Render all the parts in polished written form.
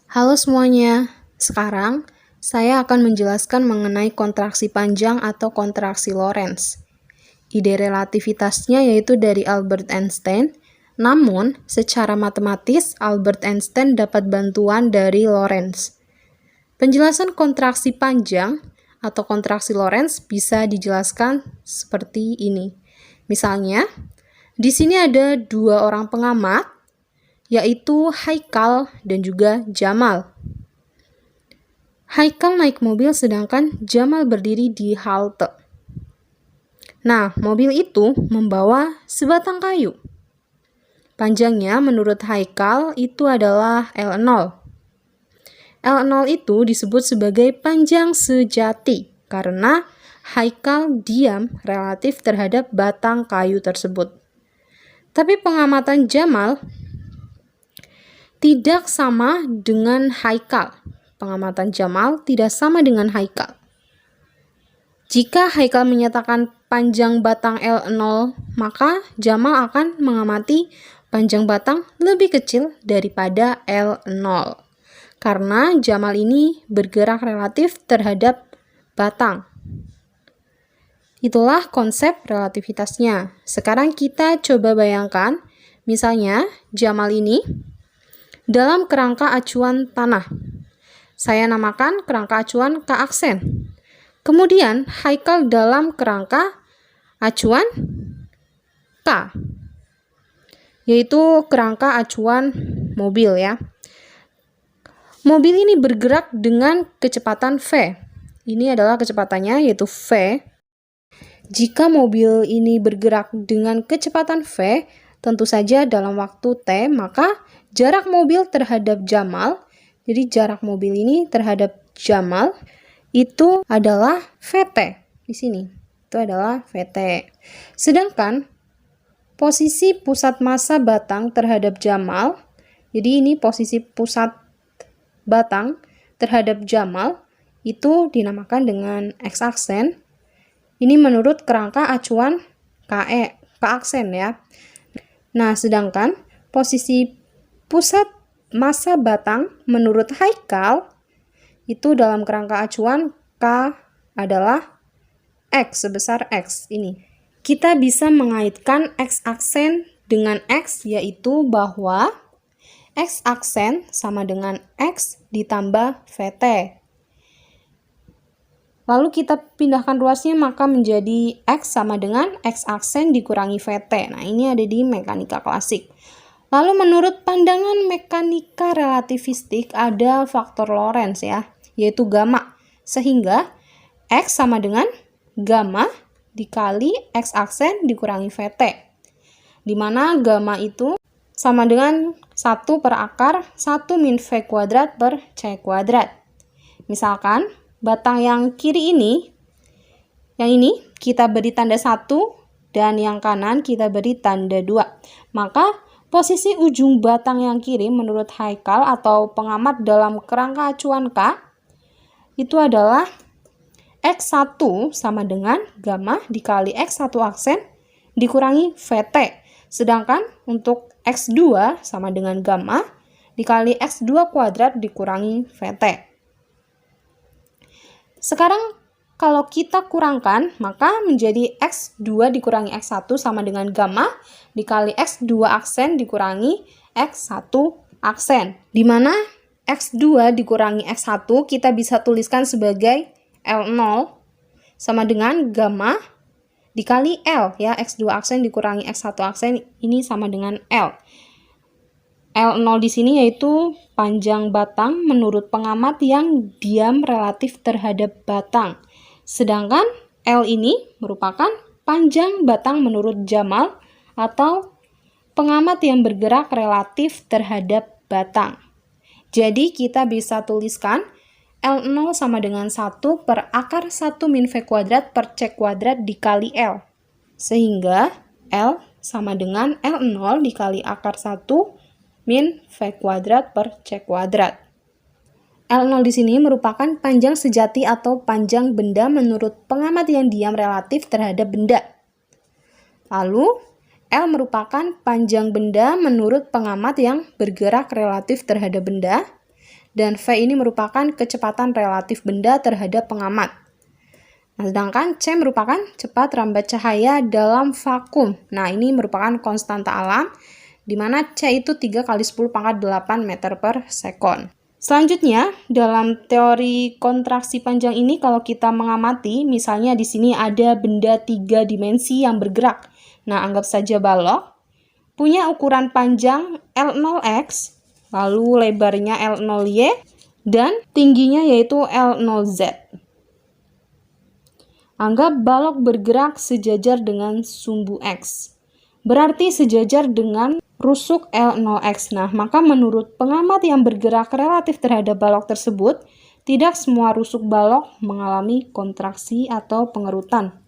Halo semuanya, sekarang saya akan menjelaskan mengenai kontraksi panjang atau kontraksi Lorentz. Ide relativitasnya yaitu dari Albert Einstein, namun secara matematis Albert Einstein dapat bantuan dari Lorentz. Penjelasan kontraksi panjang atau kontraksi Lorentz bisa dijelaskan seperti ini. Misalnya, di sini ada dua orang pengamat, yaitu Haikal dan juga Jamal. Haikal naik mobil sedangkan Jamal berdiri di halte. Nah, mobil itu membawa sebatang kayu. Panjangnya menurut Haikal itu adalah L0. L0 itu disebut sebagai panjang sejati karena Haikal diam relatif terhadap batang kayu tersebut. Tapi pengamatan Jamal tidak sama dengan Haikal. Pengamatan Jamal tidak sama dengan Haikal. Jika Haikal menyatakan panjang batang L0, maka Jamal akan mengamati panjang batang lebih kecil daripada L0. Karena Jamal ini bergerak relatif terhadap batang. Itulah konsep relativitasnya. Sekarang kita coba bayangkan, misalnya Jamal ini dalam kerangka acuan tanah. Saya namakan kerangka acuan K aksen. Kemudian Haikal dalam kerangka acuan K, yaitu kerangka acuan mobil ya. Mobil ini bergerak dengan kecepatan V. Ini adalah kecepatannya yaitu V. Jika mobil ini bergerak dengan kecepatan V, tentu saja dalam waktu T, maka jarak mobil terhadap Jamal, jadi jarak mobil ini terhadap Jamal itu adalah Vt di sini. Itu adalah Vt. Sedangkan posisi pusat massa batang terhadap Jamal, jadi ini posisi pusat batang terhadap Jamal itu dinamakan dengan X aksen. Ini menurut kerangka acuan K aksen ya. Nah, sedangkan posisi pusat massa batang menurut Haikal itu dalam kerangka acuan K adalah X sebesar X ini. Kita bisa mengaitkan X aksen dengan X, yaitu bahwa X aksen sama dengan X ditambah Vt. Lalu kita pindahkan ruasnya maka menjadi X sama dengan X aksen dikurangi Vt. Nah, ini ada di mekanika klasik. Lalu menurut pandangan mekanika relativistik ada faktor Lorentz ya, yaitu gamma. Sehingga X sama dengan gamma dikali X aksen dikurangi Vt. Di mana gamma itu sama dengan 1 per akar 1 min V kuadrat per C kuadrat. Misalkan batang yang kiri ini, yang ini kita beri tanda 1 dan yang kanan kita beri tanda 2. Maka posisi ujung batang yang kiri menurut Haikal atau pengamat dalam kerangka acuan K itu adalah X1 sama dengan gamma dikali X1 aksen dikurangi Vt. Sedangkan untuk X2 sama dengan gamma dikali X2 kuadrat dikurangi Vt. Sekarang kalau kita kurangkan, maka menjadi X2 dikurangi X1 sama dengan gamma dikali X2 aksen dikurangi X1 aksen. Di mana X2 dikurangi X1 kita bisa tuliskan sebagai L0 sama dengan gamma dikali L ya. X2 aksen dikurangi X1 aksen ini sama dengan L. L0 di sini yaitu panjang batang menurut pengamat yang diam relatif terhadap batang. Sedangkan L ini merupakan panjang batang menurut Jamal atau pengamat yang bergerak relatif terhadap batang. Jadi kita bisa tuliskan L0 sama dengan 1 per akar 1 min V kuadrat per C kuadrat dikali L. Sehingga L sama dengan L0 dikali akar 1 min V kuadrat per C kuadrat. L0 di sini merupakan panjang sejati atau panjang benda menurut pengamat yang diam relatif terhadap benda. Lalu, L merupakan panjang benda menurut pengamat yang bergerak relatif terhadap benda. dan V ini merupakan kecepatan relatif benda terhadap pengamat. Nah, sedangkan C merupakan cepat rambat cahaya dalam vakum. Nah, ini merupakan konstanta alam, di mana C itu 3 kali 10 pangkat 8 meter per sekon. Selanjutnya, dalam teori kontraksi panjang ini kalau kita mengamati, misalnya di sini ada benda 3 dimensi yang bergerak. Nah, anggap saja balok, punya ukuran panjang L0x, lalu lebarnya L0y, dan tingginya yaitu L0z. Anggap balok bergerak sejajar dengan sumbu X. Berarti sejajar dengan rusuk L0x. Nah, maka menurut pengamat yang bergerak relatif terhadap balok tersebut, tidak semua rusuk balok mengalami kontraksi atau pengerutan.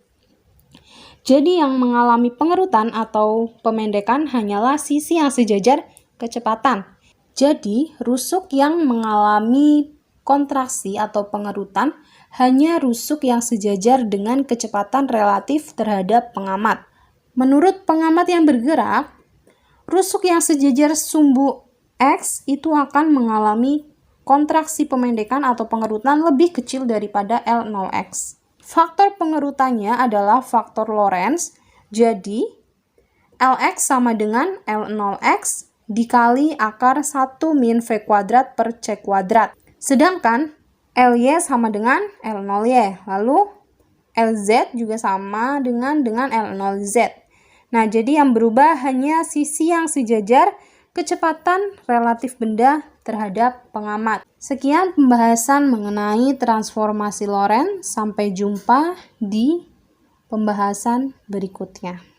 Jadi yang mengalami pengerutan atau pemendekan hanyalah sisi yang sejajar kecepatan. Jadi rusuk yang mengalami kontraksi atau pengerutan hanya rusuk yang sejajar dengan kecepatan relatif terhadap pengamat. Menurut pengamat yang bergerak, rusuk yang sejajar sumbu X itu akan mengalami kontraksi pemendekan atau pengerutan lebih kecil daripada L0x. Faktor pengerutannya adalah faktor Lorentz, jadi Lx sama dengan L0x dikali akar 1 min V kuadrat per C kuadrat. Sedangkan Ly sama dengan L0y, lalu Lz juga sama dengan L0z. Nah, jadi yang berubah hanya sisi yang sejajar kecepatan relatif benda terhadap pengamat. Sekian pembahasan mengenai transformasi Lorentz. Sampai jumpa di pembahasan berikutnya.